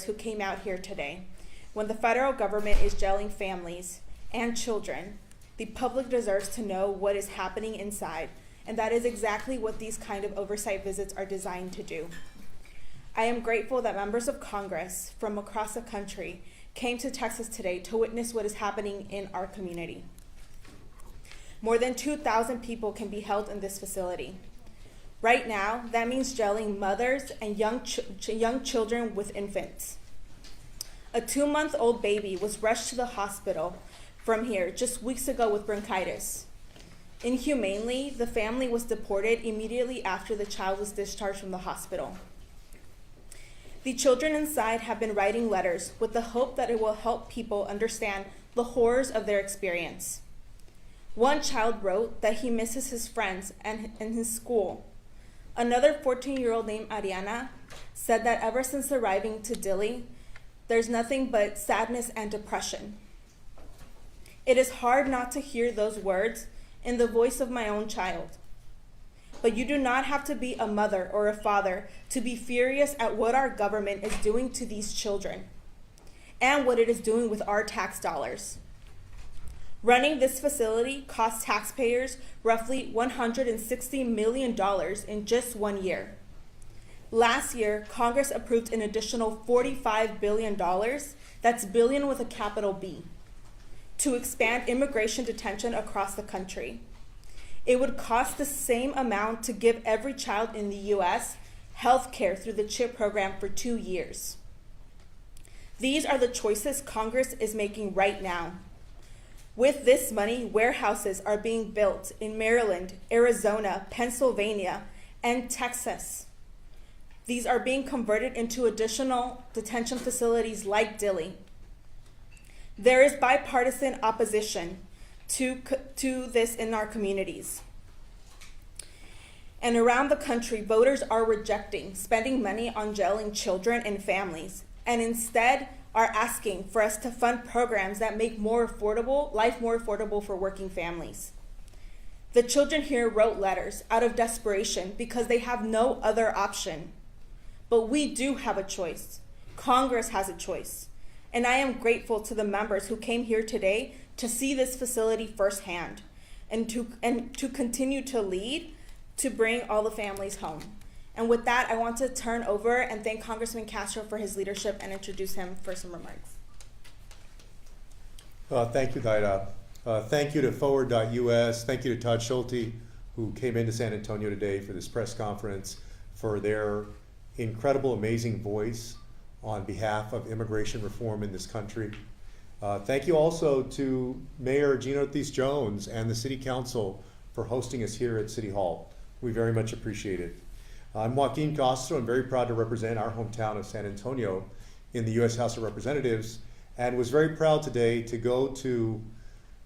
who came out here today. When the federal government is jailing families and children, the public deserves to know what is happening inside, and that is exactly what these kind of oversight visits are designed to do. I am grateful that members of Congress from across the country came to Texas today to witness what is happening in our community. More than 2,000 people can be held in this facility. Right now, that means jailing mothers and young children with infants. A 2-month-old baby was rushed to the hospital from here just weeks ago with bronchitis. Inhumanely, the family was deported immediately after the child was discharged from the hospital. The children inside have been writing letters with the hope that it will help people understand the horrors of their experience. One child wrote that he misses his friends and his school. Another 14-year-old named Ariana said that ever since arriving to Dilly, there's nothing but sadness and depression. It is hard not to hear those words in the voice of my own child. But you do not have to be a mother or a father to be furious at what our government is doing to these children and what it is doing with our tax dollars. Running this facility costs taxpayers roughly $160 million in just 1 year. Last year, Congress approved an additional $45 billion, that's billion with a capital B, to expand immigration detention across the country. It would cost the same amount to give every child in the U.S. health care through the CHIP program for 2 years. These are the choices Congress is making right now. With this money, warehouses are being built in Maryland, Arizona, Pennsylvania, and Texas. These are being converted into additional detention facilities like Dilly. There is bipartisan opposition to this in our communities. And around the country, voters are rejecting spending money on jailing children and families, and instead are asking for us to fund programs that make life more affordable for working families. The children here wrote letters out of desperation because they have no other option. But we do have a choice. Congress has a choice. And I am grateful to the members who came here today to see this facility firsthand and to continue to lead to bring all the families home. And with that, I want to turn over and thank Congressman Castro for his leadership and introduce him for some remarks. Thank you, Daira. Thank you to Forward.us. Thank you to Todd Schulte, who came into San Antonio today for this press conference, for their incredible, amazing voice on behalf of immigration reform in this country. Thank you also to Mayor Gina Ortiz-Jones and the City Council for hosting us here at City Hall. We very much appreciate it. I'm Joaquin Castro. I'm very proud to represent our hometown of San Antonio in the U.S. House of Representatives, and was very proud today to go to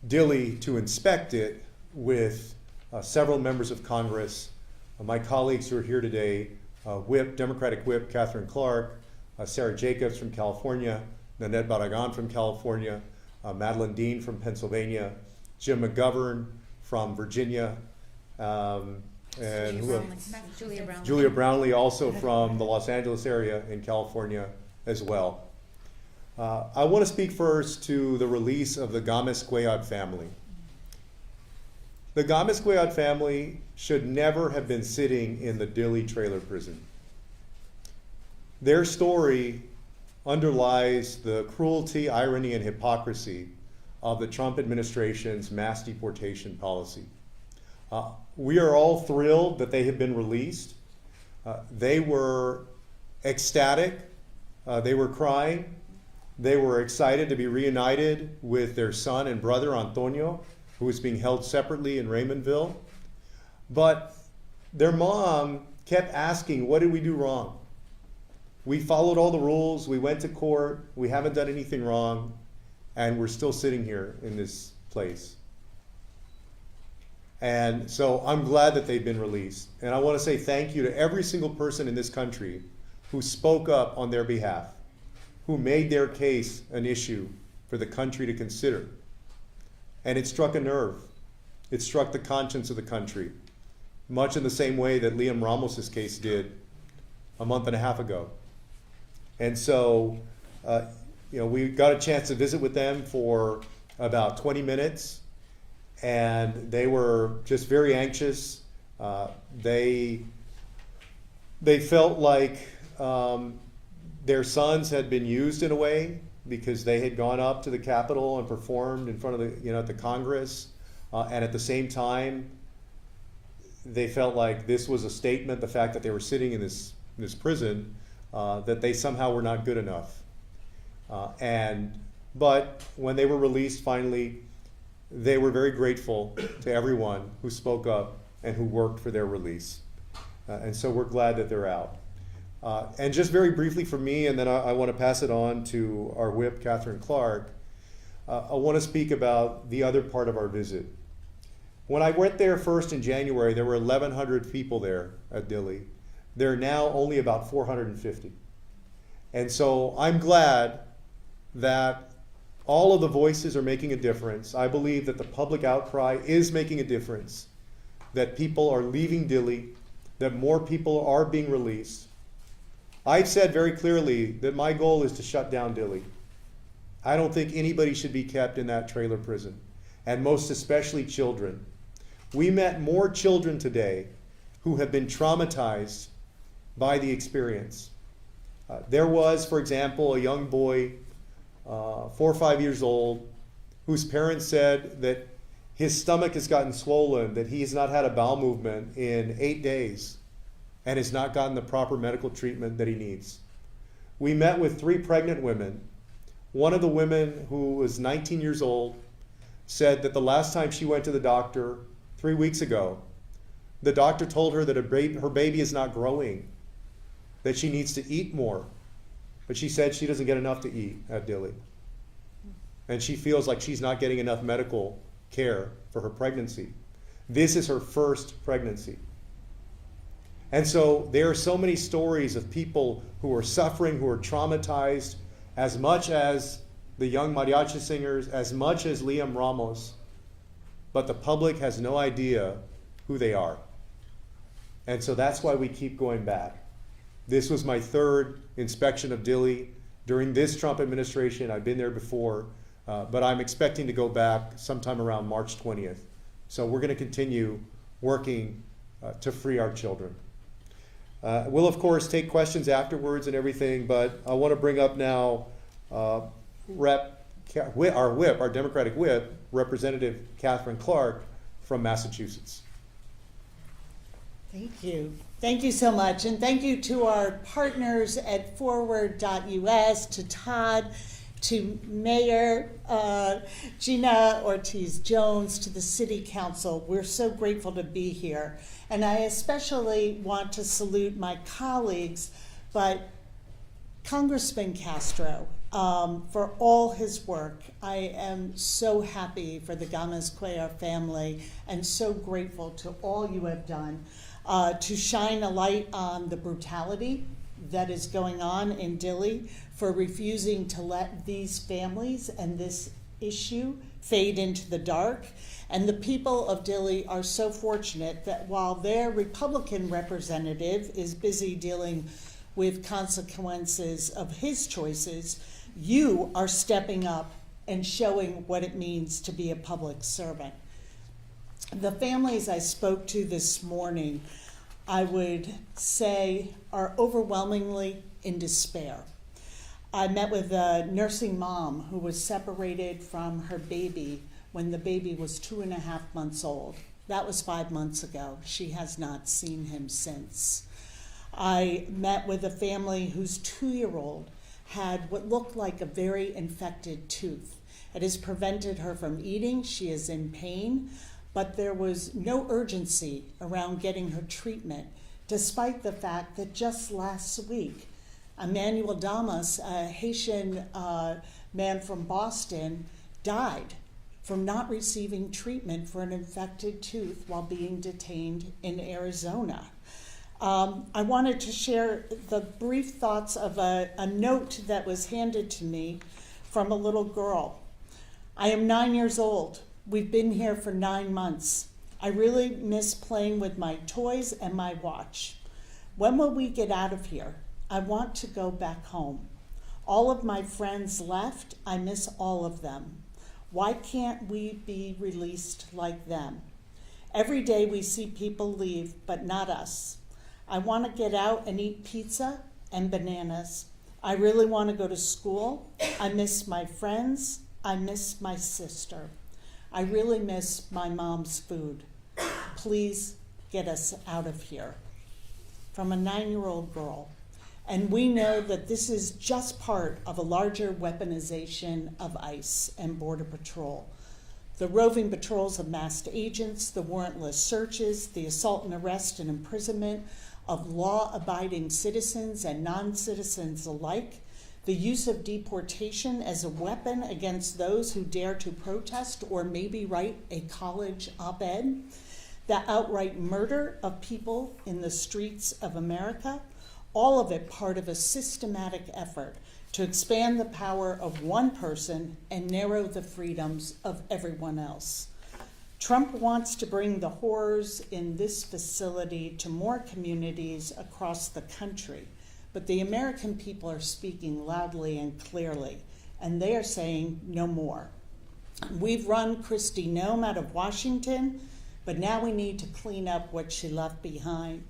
Dilly to inspect it with several members of Congress, my colleagues who are here today, Democratic Whip Catherine Clark, Sarah Jacobs from California, Nanette Barragan from California, Madeline Dean from Pennsylvania, Jim McGovern from Virginia, and Julia Brownlee also from the Los Angeles area in California as well. I want to speak first to the release of the Gamez Cuellar family. The Gamez Cuellar family should never have been sitting in the Dilly trailer prison. Their story underlies the cruelty, irony, and hypocrisy of the Trump administration's mass deportation policy. We are all thrilled that they have been released. They were ecstatic. They were crying. They were excited to be reunited with their son and brother, Antonio, who was being held separately in Raymondville. But their mom kept asking, what did we do wrong? We followed all the rules. We went to court. We haven't done anything wrong. And we're still sitting here in this place. And so I'm glad that they've been released. And I want to say thank you to every single person in this country who spoke up on their behalf, who made their case an issue for the country to consider. And it struck a nerve. It struck the conscience of the country, much in the same way that Liam Ramos's case did a month and a half ago. And so We got a chance to visit with them for about 20 minutes, and they were just very anxious. They felt like their sons had been used in a way because they had gone up to the Capitol and performed in front of at the Congress, and at the same time, they felt like this was a statement, the fact that they were sitting in this prison, that they somehow were not good enough. But when they were released finally, they were very grateful to everyone who spoke up and who worked for their release. And so we're glad that they're out. And just very briefly for me, and then I want to pass it on to our whip, Catherine Clark, I want to speak about the other part of our visit. When I went there first in January, there were 1,100 people there at Dilly. There are now only about 450. And so I'm glad that all of the voices are making a difference. I believe that the public outcry is making a difference, that people are leaving Dilly, that more people are being released. I've said very clearly that my goal is to shut down Dilly. I don't think anybody should be kept in that trailer prison, and most especially children. We met more children today who have been traumatized by the experience. There was, for example, a young boy, 4 or 5 years old, whose parents said that his stomach has gotten swollen, that he has not had a bowel movement in 8 days and has not gotten the proper medical treatment that he needs. We met with 3 pregnant women. One of the women, who was 19 years old, said that the last time she went to the doctor 3 weeks ago, the doctor told her that her baby is not growing, that she needs to eat more. But she said she doesn't get enough to eat at Dilly. And she feels like she's not getting enough medical care for her pregnancy. This is her first pregnancy. And so there are so many stories of people who are suffering, who are traumatized, as much as the young mariachi singers, as much as Liam Ramos, but the public has no idea who they are. And so that's why we keep going back. This was my 3rd inspection of Dilly during this Trump administration. I've been there before, but I'm expecting to go back sometime around March 20th. So we're going to continue working to free our children. We'll, of course, take questions afterwards and everything, but I want to bring up now our whip, our Democratic whip, Representative Catherine Clark from Massachusetts. Thank you. Thank you so much. And thank you to our partners at forward.us, to Todd, to Mayor Gina Ortiz-Jones, to the City Council. We're so grateful to be here. And I especially want to salute my colleagues, but Congressman Castro, for all his work. I am so happy for the Gamez Cuellar family and so grateful to all you have done to shine a light on the brutality that is going on in Dilly, for refusing to let these families and this issue fade into the dark. And the people of Dilly are so fortunate that while their Republican representative is busy dealing with consequences of his choices, you are stepping up and showing what it means to be a public servant. The families I spoke to this morning, I would say, are overwhelmingly in despair. I met with a nursing mom who was separated from her baby when the baby was 2.5 months old. That was 5 months ago. She has not seen him since. I met with a family whose 2-year-old had what looked like a very infected tooth. It has prevented her from eating. She is in pain, but there was no urgency around getting her treatment, despite the fact that just last week, Emmanuel Damas, a Haitian man from Boston, died from not receiving treatment for an infected tooth while being detained in Arizona. I wanted to share the brief thoughts of a note that was handed to me from a little girl. I am 9 years old. We've been here for 9 months. I really miss playing with my toys and my watch. When will we get out of here? I want to go back home. all of my friends left. I miss all of them. Why can't we be released like them? Every day we see people leave, but not us. I want to get out and eat pizza and bananas. I really want to go to school. I miss my friends. I miss my sister. I really miss my mom's food. Please get us out of here. From a 9-year-old girl. And we know that this is just part of a larger weaponization of ICE and Border Patrol. The roving patrols of masked agents, the warrantless searches, the assault and arrest and imprisonment of law-abiding citizens and non-citizens alike, the use of deportation as a weapon against those who dare to protest or maybe write a college op-ed, the outright murder of people in the streets of America, all of it part of a systematic effort to expand the power of one person and narrow the freedoms of everyone else. Trump wants to bring the horrors in this facility to more communities across the country, but the American people are speaking loudly and clearly, and they are saying no more. We've run Kristi Noem out of Washington, but now we need to clean up what she left behind.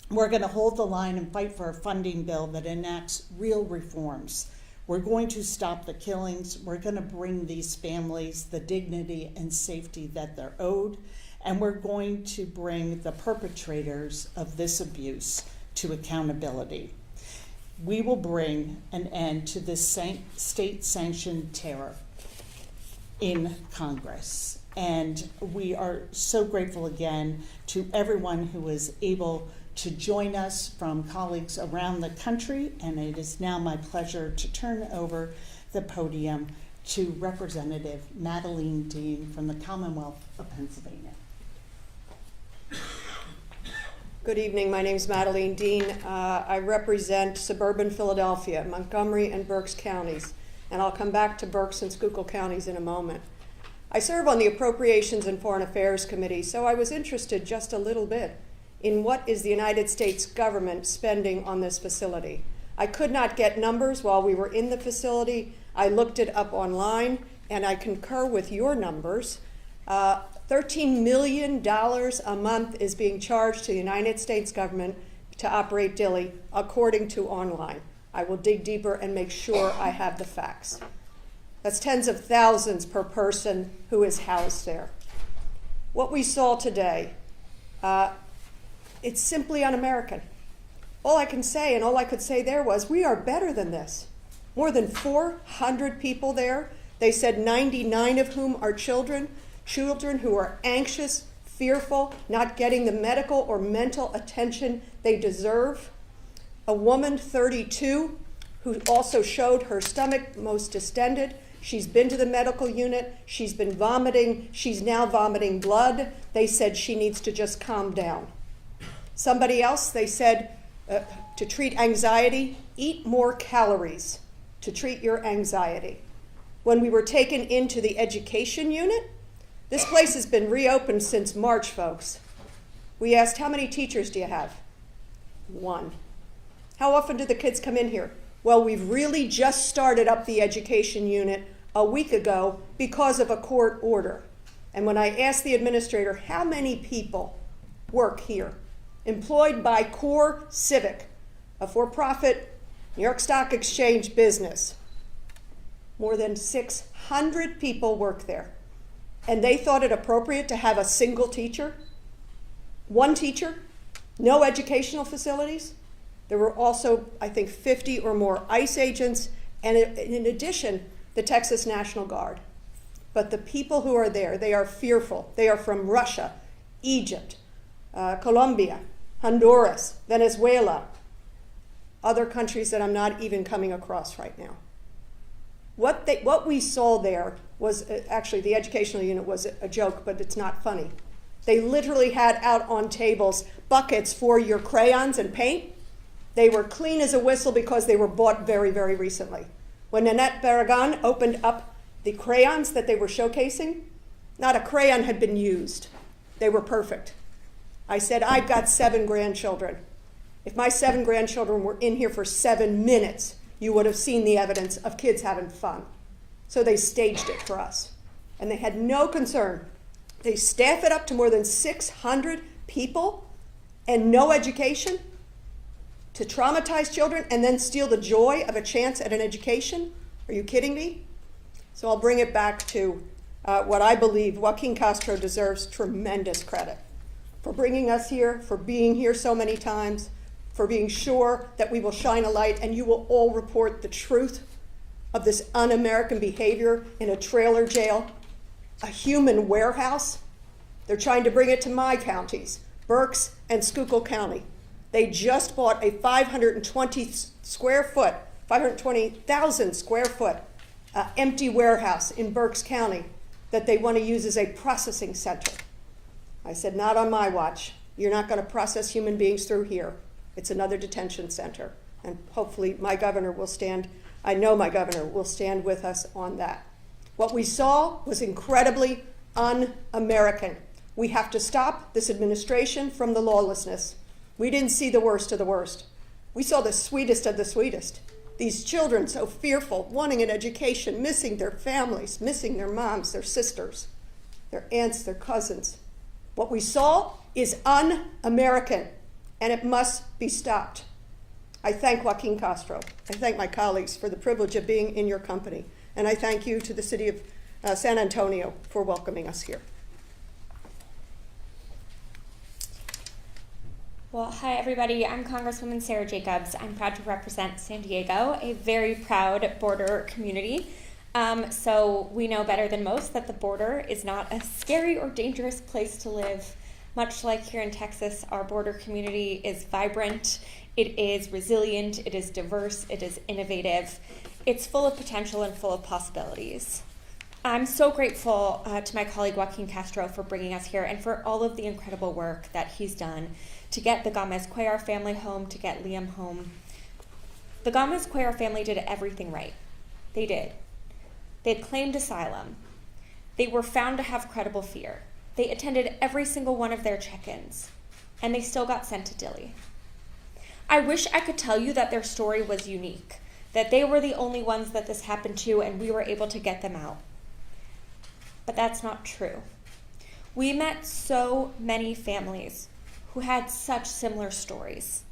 We're going to hold the line and fight for a funding bill that enacts real reforms. We're going to stop the killings. We're going to bring these families the dignity and safety that they're owed. And we're going to bring the perpetrators of this abuse to accountability. We will bring an end to this state-sanctioned terror in Congress. And we are so grateful again to everyone who was able to join us from colleagues around the country, and it is now my pleasure to turn over the podium to Representative Madeline Dean from the Commonwealth of Pennsylvania. Good evening. My name is Madeline Dean. I represent suburban Philadelphia, Montgomery and Berks counties, and I'll come back to Berks and Schuylkill counties in a moment. I serve on the Appropriations and Foreign Affairs Committee, so I was interested just a little bit in what is the United States government spending on this facility. I could not get numbers while we were in the facility. I looked it up online, and I concur with your numbers. $13 million a month is being charged to the United States government to operate Dilly, according to online. I will dig deeper and make sure I have the facts. That's tens of thousands per person who is housed there. What we saw today, it's simply un-American. All I can say, and all I could say there was, we are better than this. More than 400 people there. They said 99 of whom are children who are anxious, fearful, not getting the medical or mental attention they deserve. A woman, 32, who also showed her stomach most distended. She's been to the medical unit. She's been vomiting. She's now vomiting blood. They said she needs to just calm down. Somebody else, they said, to treat anxiety, eat more calories to treat your anxiety. When we were taken into the education unit, this place has been reopened since March, folks. We asked, how many teachers do you have? 1. How often do the kids come in here? Well, we've really just started up the education unit a week ago because of a court order. And when I asked the administrator, how many people work here, employed by Core Civic, a for-profit New York Stock Exchange business, more than 600 people work there. And they thought it appropriate to have a single teacher, 1 teacher, no educational facilities. There were also, I think, 50 or more ICE agents, and in addition, the Texas National Guard. But the people who are there, they are fearful. They are from Russia, Egypt, Colombia, Honduras, Venezuela, other countries that I'm not even coming across right now. What we saw there was, actually the educational unit was a joke, but it's not funny. They literally had out on tables buckets for your crayons and paint. They were clean as a whistle because they were bought very, very recently. When Nanette Barragan opened up the crayons that they were showcasing, not a crayon had been used. They were perfect. I said, I've got 7 grandchildren. If my 7 grandchildren were in here for 7 minutes, you would have seen the evidence of kids having fun. So they staged it for us. And they had no concern. They staff it up to more than 600 people and no education to traumatize children and then steal the joy of a chance at an education? Are you kidding me? So I'll bring it back to what I believe Joaquin Castro deserves tremendous credit for bringing us here, for being here so many times, for being sure that we will shine a light and you will all report the truth of this un-American behavior in a trailer jail, a human warehouse. They're trying to bring it to my counties, Berks and Schuylkill County. They just bought a 520,000 square foot empty warehouse in Berks County that they want to use as a processing center. I said, not on my watch. You're not going to process human beings through here. It's another detention center. And hopefully my governor will stand, I know my governor will stand with us on that. What we saw was incredibly un-American. We have to stop this administration from the lawlessness. We didn't see the worst of the worst. We saw the sweetest of the sweetest. These children so fearful, wanting an education, missing their families, missing their moms, their sisters, their aunts, their cousins. What we saw is un-American, and it must be stopped. I thank Joaquin Castro. I thank my colleagues for the privilege of being in your company. And I thank you to the city of San Antonio for welcoming us here. Well, hi everybody, I'm Congresswoman Sarah Jacobs. I'm proud to represent San Diego, a very proud border community. So we know better than most that the border is not a scary or dangerous place to live. Much like here in Texas, our border community is vibrant, it is resilient, it is diverse, it is innovative. It's full of potential and full of possibilities. I'm so grateful to my colleague Joaquin Castro for bringing us here and for all of the incredible work that he's done to get the Gamez Cuellar family home, to get Liam home. The Gamez Cuellar family did everything right. They did. They had claimed asylum. They were found to have credible fear. They attended every single one of their check-ins, and they still got sent to Dilly. I wish I could tell you that their story was unique, that they were the only ones that this happened to and we were able to get them out. But that's not true. We met so many families who had such similar stories,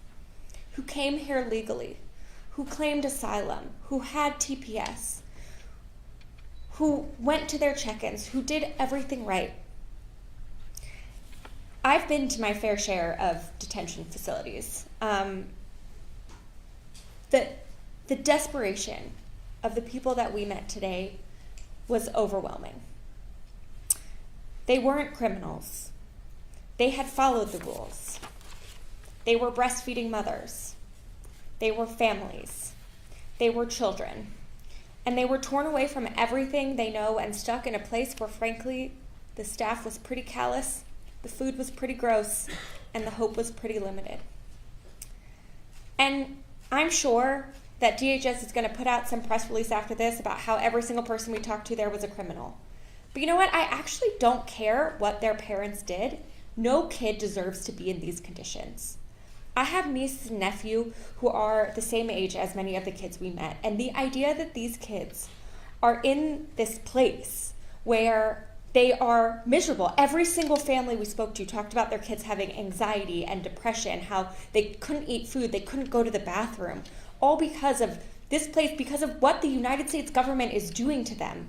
who came here legally, who claimed asylum, who had TPS, who went to their check-ins, who did everything right. I've been to my fair share of detention facilities. The desperation of the people that we met today was overwhelming. They weren't criminals. They had followed the rules. They were breastfeeding mothers. They were families. They were children. And they were torn away from everything they know and stuck in a place where, frankly, the staff was pretty callous, the food was pretty gross, and the hope was pretty limited. And I'm sure that DHS is going to put out some press release after this about how every single person we talked to there was a criminal. But you know what? I actually don't care what their parents did. No kid deserves to be in these conditions. I have nieces and nephew who are the same age as many of the kids we met, and the idea that these kids are in this place where they are miserable. Every single family we spoke to talked about their kids having anxiety and depression, how they couldn't eat food, they couldn't go to the bathroom, all because of this place, because of what the United States government is doing to them.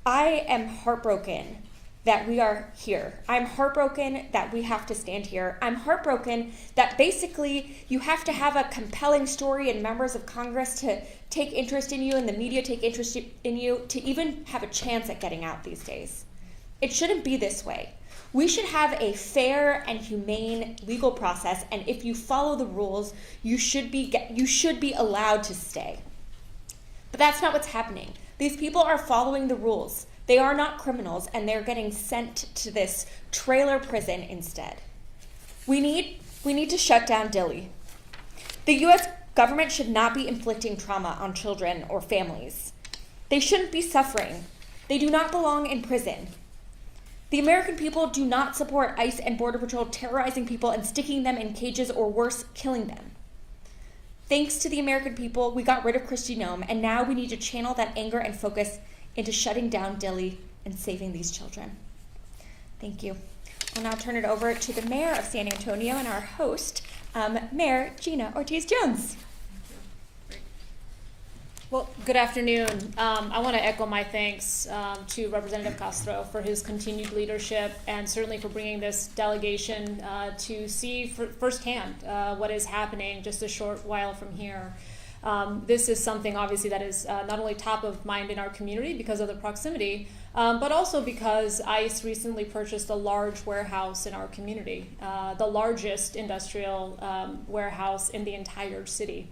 I am heartbroken that we are here. I'm heartbroken that we have to stand here. I'm heartbroken that basically you have to have a compelling story and members of Congress to take interest in you and the media take interest in you to even have a chance at getting out these days. It shouldn't be this way. We should have a fair and humane legal process, and if you follow the rules, you should be allowed to stay. But that's not what's happening. These people are following the rules. They are not criminals, and they're getting sent to this trailer prison instead. We need to shut down Dilly. The U.S. government should not be inflicting trauma on children or families. They shouldn't be suffering. They do not belong in prison. The American people do not support ICE and Border Patrol terrorizing people and sticking them in cages or worse, killing them. Thanks to the American people, we got rid of Kristi Noem, and now we need to channel that anger and focus into shutting down Dilly and saving these children. Thank you. I'll now turn it over to the mayor of San Antonio and our host, Mayor Gina Ortiz-Jones. Well, good afternoon. I want to echo my thanks to Representative Castro for his continued leadership and certainly for bringing this delegation to see firsthand what is happening just a short while from here. This is something obviously that is not only top of mind in our community because of the proximity, but also because ICE recently purchased a large warehouse in our community, the largest industrial warehouse in the entire city.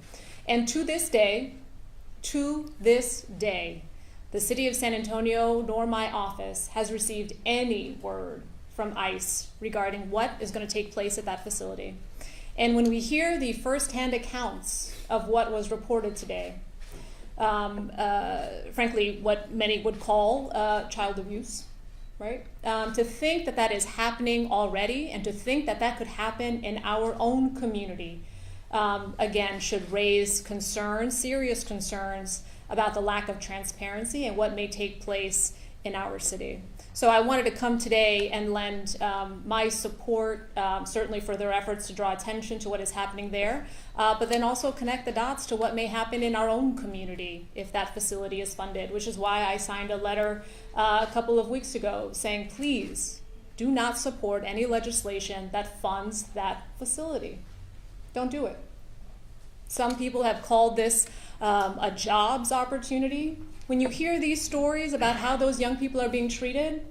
And to this day, the city of San Antonio nor my office has received any word from ICE regarding what is going to take place at that facility. And when we hear the firsthand accounts of what was reported today, frankly, what many would call child abuse, right? To think that that is happening already and to think that that could happen in our own community, again, should raise concerns, serious concerns about the lack of transparency and what may take place in our city. So I wanted to come today and lend my support, certainly for their efforts to draw attention to what is happening there, but then also connect the dots to what may happen in our own community if that facility is funded, which is why I signed a letter a couple of weeks ago saying, please do not support any legislation that funds that facility. Don't do it. Some people have called this a jobs opportunity. When you hear these stories about how those young people are being treated,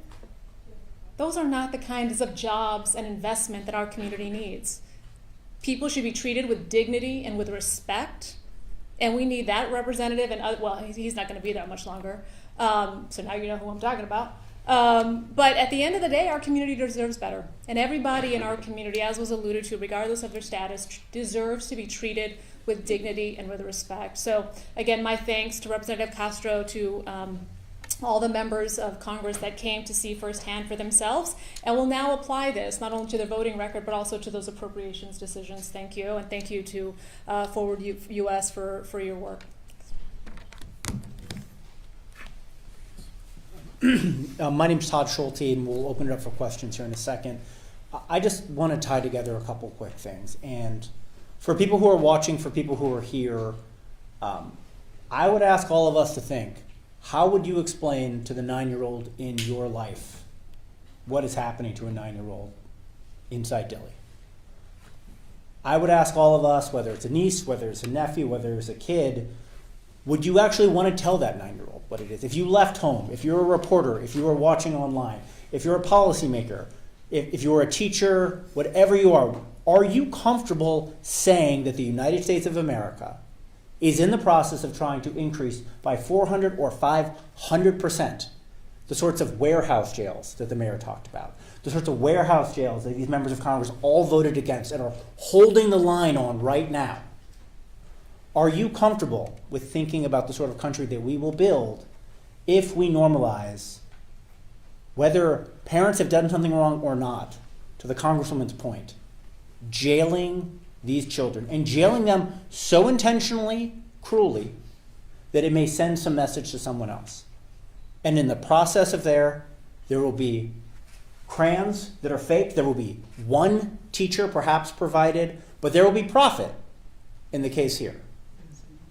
those are not the kinds of jobs and investment that our community needs. People should be treated with dignity and with respect, and we need that representative, and well, he's not going to be there much longer, so now you know who I'm talking about. But at the end of the day, our community deserves better. And everybody in our community, as was alluded to, regardless of their status, deserves to be treated with dignity and with respect. So again, my thanks to Representative Castro, to all the members of Congress that came to see firsthand for themselves, and will now apply this not only to their voting record, but also to those appropriations decisions. Thank you, and thank you to Forward US for your work. My name's Todd Schulte, and we'll open it up for questions here in a second. I just want to tie together a couple quick things. And for people who are watching, for people who are here, I would ask all of us to think, how would you explain to the 9-year-old in your life what is happening to a 9-year-old inside Dilly? I would ask all of us, whether it's a niece, whether it's a nephew, whether it's a kid, would you actually want to tell that 9-year-old what it is? If you left home, if you're a reporter, if you are watching online, if you're a policymaker, if you're a teacher, whatever you are you comfortable saying that the United States of America is in the process of trying to increase by 400 or 500% the sorts of warehouse jails that the mayor talked about, the sorts of warehouse jails that these members of Congress all voted against and are holding the line on right now? Are you comfortable with thinking about the sort of country that we will build if we normalize, whether parents have done something wrong or not, to the Congresswoman's point, jailing these children and jailing them so intentionally, cruelly, that it may send some message to someone else? And in the process of there will be crayons that are fake, there will be one teacher perhaps provided, but there will be profit in the case here.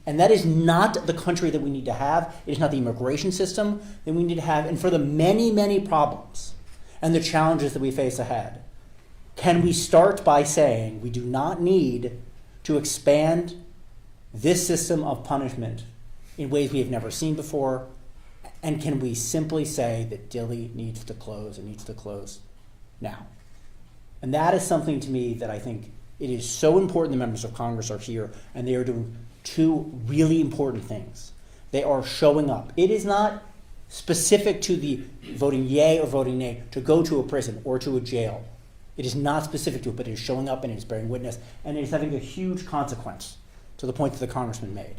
And that is not the country that we need to have. It is not the immigration system that we need to have. And for the many, many problems and the challenges that we face ahead, can we start by saying we do not need to expand this system of punishment in ways we have never seen before? And can we simply say that Dilly needs to close and needs to close now? And that is something to me that I think it is so important the members of Congress are here, and they are doing two really important things. They are showing up. It is not specific to the voting yay or voting nay to go to a prison or to a jail. It is not specific to it, but it is showing up and it is bearing witness, and it is having a huge consequence, to the point that the congressman made.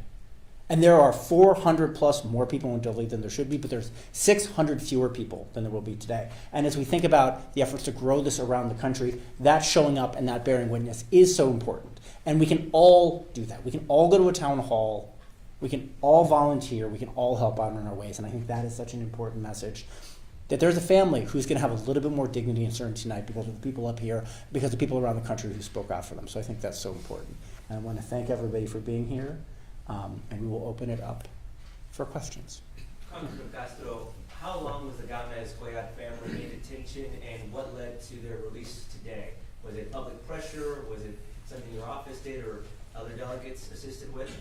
And there are 400 plus more people in Dilly than there should be, but there's 600 fewer people than there will be today. And as we think about the efforts to grow this around the country, that showing up and that bearing witness is so important. And we can all do that. We can all go to a town hall. We can all volunteer. We can all help out in our ways. And I think that is such an important message, that there's a family who's going to have a little bit more dignity and certainty tonight because of the people up here, because of the people around the country who spoke out for them. So I think that's so important. And I want to thank everybody for being here. And we will open it up for questions. Congressman Castro, how long was the Gamez Cuellar family in detention, and what led to their release today? Was it public pressure? Was it something your office did or other delegates assisted with?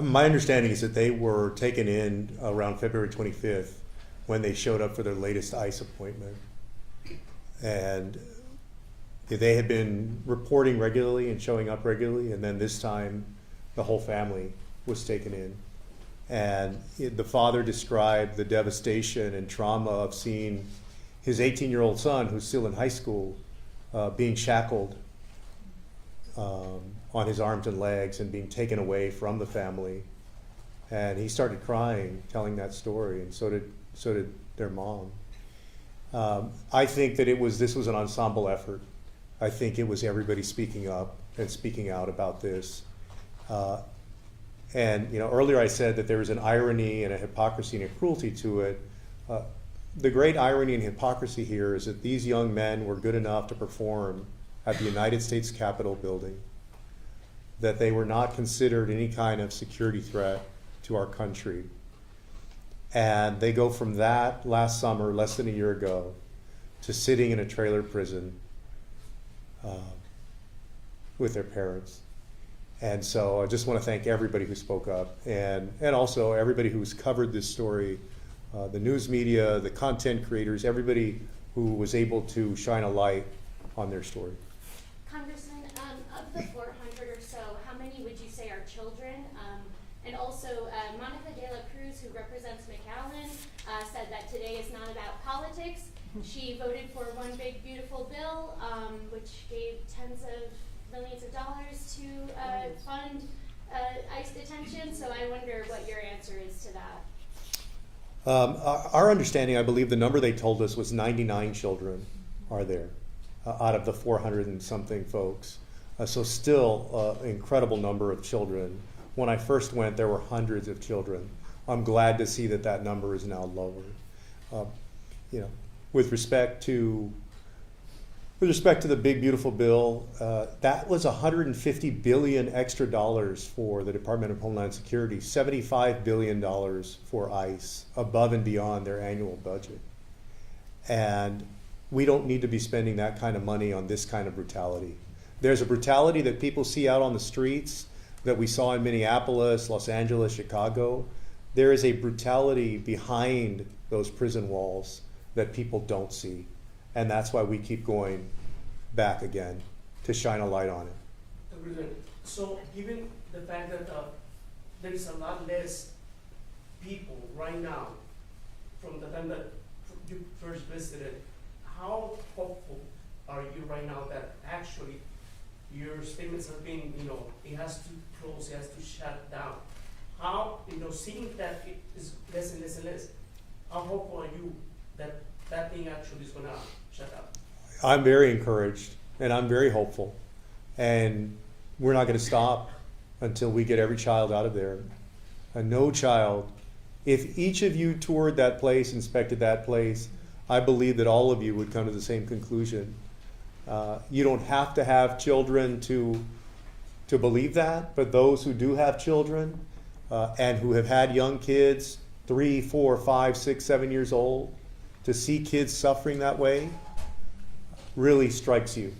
My understanding is that they were taken in around February 25th when they showed up for their latest ICE appointment. And they had been reporting regularly and showing up regularly, and then this time the whole family was taken in. And the father described the devastation and trauma of seeing his 18-year-old son, who's still in high school, being shackled on his arms and legs and being taken away from the family. And he started crying, telling that story, and so did their mom. I think that this was an ensemble effort. I think it was everybody speaking up and speaking out about this. And earlier I said that there was an irony and a hypocrisy and a cruelty to it. The great irony and hypocrisy here is that these young men were good enough to perform at the United States Capitol building, that they were not considered any kind of security threat to our country. And they go from that last summer, less than a year ago, to sitting in a trailer prison with their parents. And so I just want to thank everybody who spoke up, and also everybody who's covered this story, the news media, the content creators, everybody who was able to shine a light on their story. Congressman, of the 400 or so, how many would you say are children? And also, Monica De La Cruz, who represents McAllen, said that today is not about politics. She voted for one big, beautiful bill, which gave tens of millions of dollars to fund ICE detention. So I wonder what your answer is to that. Our understanding, I believe the number they told us was 99 children are there out of the 400 and something folks. So still an incredible number of children. When I first went, there were hundreds of children. I'm glad to see that number is now lower. With respect to the big beautiful bill, that was $150 billion extra dollars for the Department of Homeland Security, $75 billion for ICE, above and beyond their annual budget. And we don't need to be spending that kind of money on this kind of brutality. There's a brutality that people see out on the streets that we saw in Minneapolis, Los Angeles, Chicago. There is a brutality behind those prison walls that people don't see. And that's why we keep going back again to shine a light on it. So given the fact that there is a lot less people right now from the time that you first visited, how hopeful are you right now that actually your statements have been, it has to close, it has to shut down? How, seeing that it is less and less and less, how hopeful are you that that thing actually is going to shut down? I'm very encouraged and I'm very hopeful, and we're not going to stop until we get every child out of there. No child. If each of you toured that place, inspected that place, I believe that all of you would come to the same conclusion. You don't have to have children to believe that, but those who do have children and who have had young kids, 3, 4, 5, 6, 7 years old, to see kids suffering that way really strikes you.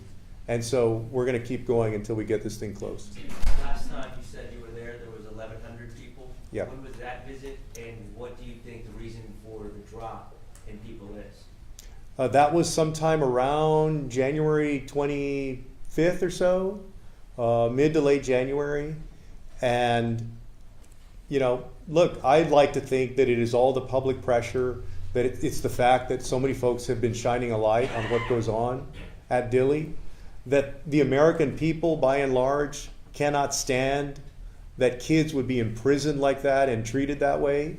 And so we're going to keep going until we get this thing closed. Last time you said you were there was 1,100 people. Yeah. When was that visit, and what do you think the reason for the drop in people is? That was sometime around January 25th or so, mid to late January. And, look, I'd like to think that it is all the public pressure, that it's the fact that so many folks have been shining a light on what goes on at Dilly, that the American people, by and large, cannot stand that kids would be imprisoned like that and treated that way.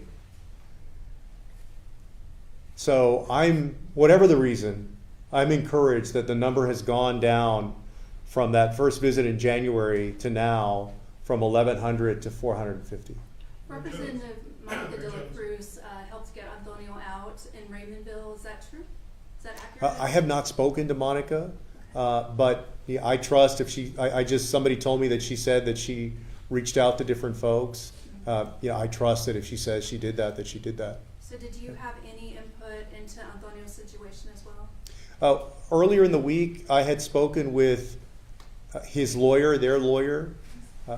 So whatever the reason, I'm encouraged that the number has gone down from that first visit in January to now, from 1,100 to 450. Representative Monica de la Cruz helped get Antonio out in Raymondville. Is that true? Is that accurate? I have not spoken to Monica, but yeah, I trust if somebody told me that she said that she reached out to different folks. I trust that if she says she did that she did that. So did you have any input into Antonio's situation as well? Earlier in the week, I had spoken with his lawyer, their lawyer,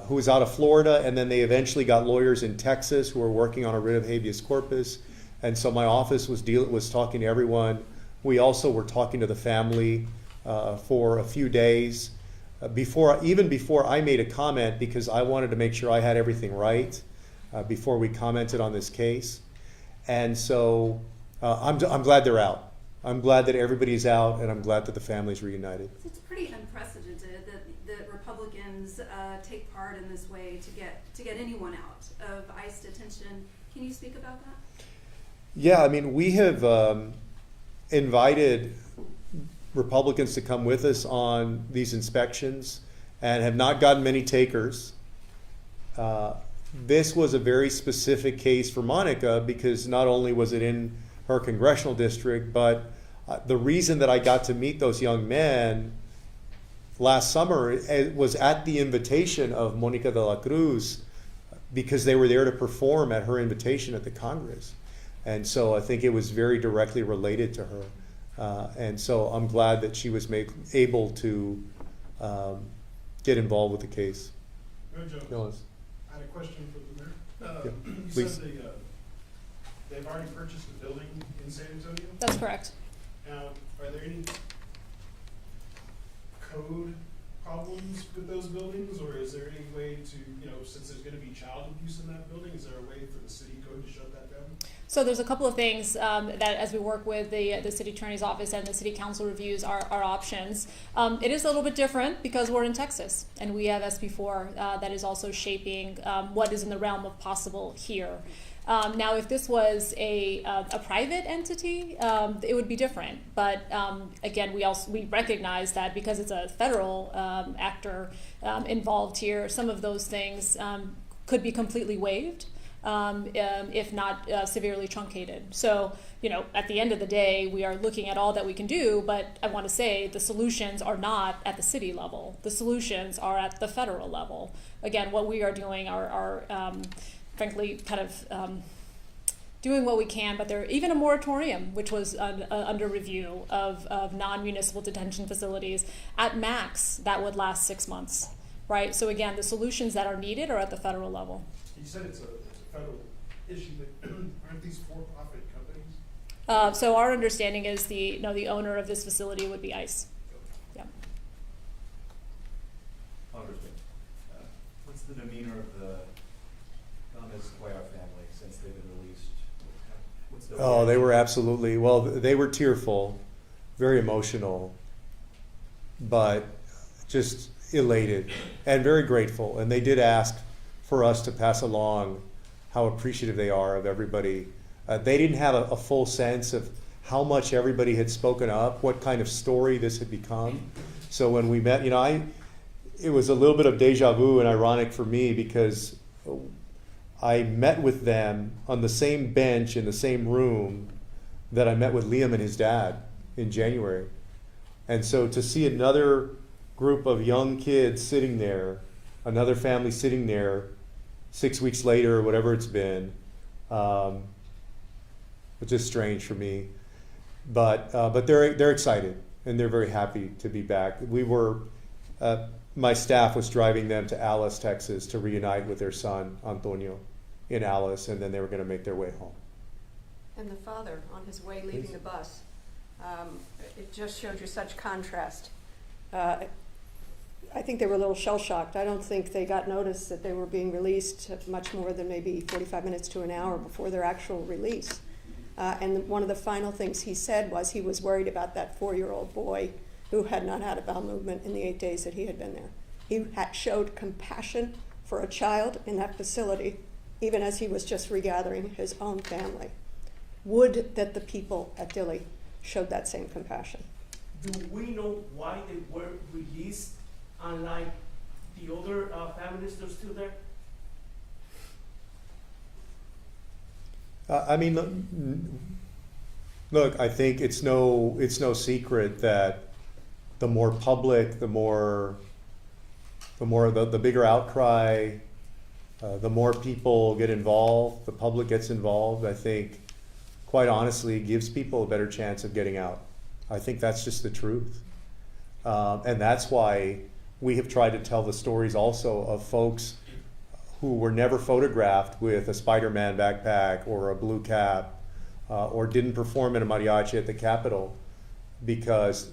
who was out of Florida, and then they eventually got lawyers in Texas who were working on a writ of habeas corpus. And so my office was talking to everyone. We also were talking to the family for a few days even before I made a comment, because I wanted to make sure I had everything right before we commented on this case. And so I'm glad they're out. I'm glad that everybody's out, and I'm glad that the family's reunited. It's pretty unprecedented that Republicans take part in this way to get anyone out of ICE detention. Can you speak about that? Yeah, I mean, we have invited Republicans to come with us on these inspections and have not gotten many takers. This was a very specific case for Monica because not only was it in her congressional district, but the reason that I got to meet those young men last summer was at the invitation of Monica de la Cruz, because they were there to perform at her invitation at the Congress. And so I think it was very directly related to her. And so I'm glad that she was able to get involved with the case. Mayor Jones, Yes. I had a question for the mayor. Yeah, You please. said they've already purchased a building in San Antonio. That's correct. Now, are there any code problems with those buildings, or is there any way to, since there's going to be child abuse in that building, is there a way for the city code to shut that down? So there's a couple of things that, as we work with the city attorney's office and the city council reviews our options. It is a little bit different because we're in Texas and we have SB4 that is also shaping what is in the realm of possible here. Now, if this was a private entity, it would be different. But again, we recognize that because it's a federal actor involved here, some of those things could be completely waived. If not severely truncated. So, at the end of the day, we are looking at all that we can do, but I want to say the solutions are not at the city level. The solutions are at the federal level. Again, what we are doing are frankly, kind of doing what we can, but there even a moratorium, which was under review of non-municipal detention facilities at max, that would last 6 months, right? So again, the solutions that are needed are at the federal level. You said it's a federal issue, but aren't these for-profit companies? So our understanding is the owner of this facility would be ICE. Yeah. Congressman, what's the demeanor of the Gamez Cuellar family since they've been released? What's the They were absolutely, they were tearful, very emotional, but just elated and very grateful. And they did ask for us to pass along how appreciative they are of everybody. They didn't have a full sense of how much everybody had spoken up, what kind of story this had become. So when we met, it was a little bit of deja vu and ironic for me because I met with them on the same bench in the same room that I met with Liam and his dad in January. And so to see another group of young kids sitting there, another family sitting there 6 weeks later, or whatever it's been, it's just strange for me. But they're excited and they're very happy to be back. My staff was driving them to Alice, Texas, to reunite with their son Antonio in Alice, and then they were going to make their way home. And the father on his way leaving the bus. It just showed you such contrast. I think they were a little shell-shocked. I don't think they got notice that they were being released much more than maybe 45 minutes to an hour before their actual release. And one of the final things he said was he was worried about that 4-year-old boy who had not had a bowel movement in the 8 days that he had been there. He showed compassion for for a child in that facility, even as he was just regathering his own family. Would that the people at Dilly showed that same compassion. Do we know why they were released, unlike the other families that are still there? I mean, look, I think it's no secret that the more public, the bigger outcry, the more people get involved, the public gets involved, I think, quite honestly, gives people a better chance of getting out. I think that's just the truth. And that's why we have tried to tell the stories also of folks who were never photographed with a Spider-Man backpack or a blue cap or didn't perform in a mariachi at the Capitol, because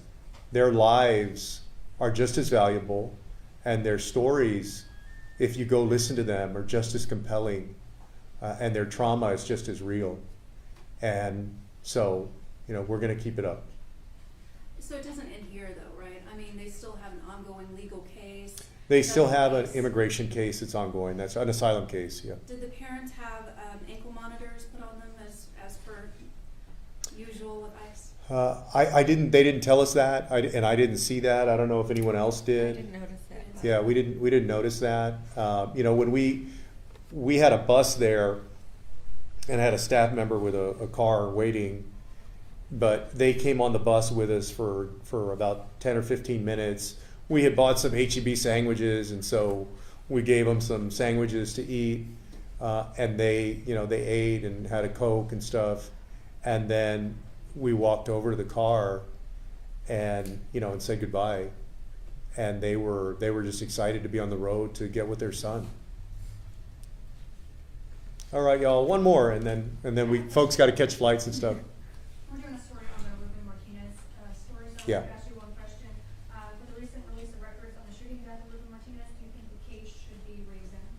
their lives are just as valuable and their stories, if you go listen to them, are just as compelling and their trauma is just as real. And so, you know, we're going to keep it up. So it doesn't end here though, right? I mean, they still have an ongoing legal case. They still have an case. immigration case that's ongoing. That's an asylum case, yeah. Did the parents have ankle monitors put on them as per usual with ICE? They didn't tell us that, and I didn't see that. I don't know if anyone else did. I didn't notice it. Yeah, we didn't notice that. You know, when we had a bus there and had a staff member with a car waiting, but they came on the bus with us for about 10 or 15 minutes. We had bought some H-E-B sandwiches, and so we gave them some sandwiches to eat, and they ate and had a Coke and stuff, and then we walked over to the car and said goodbye. And they were just excited to be on the road to get with their son. All right, y'all, one more, and then we folks got to catch flights and stuff. We're doing a story on the Ruben Martinez story, so Yeah. I'm going to ask you one question. With the recent release of records on the shooting death of Ruben Martinez, do you think the case should be re-examined?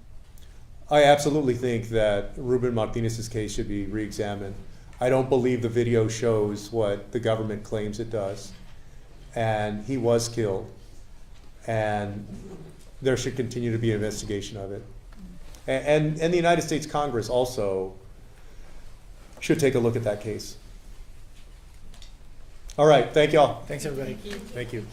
I absolutely think that Ruben Martinez's case should be re-examined. I don't believe the video shows what the government claims it does, and he was killed, and there should continue to be an investigation of it. And the United States Congress also should take a look at that case. All right, thank y'all. Thanks, everybody. Thank you.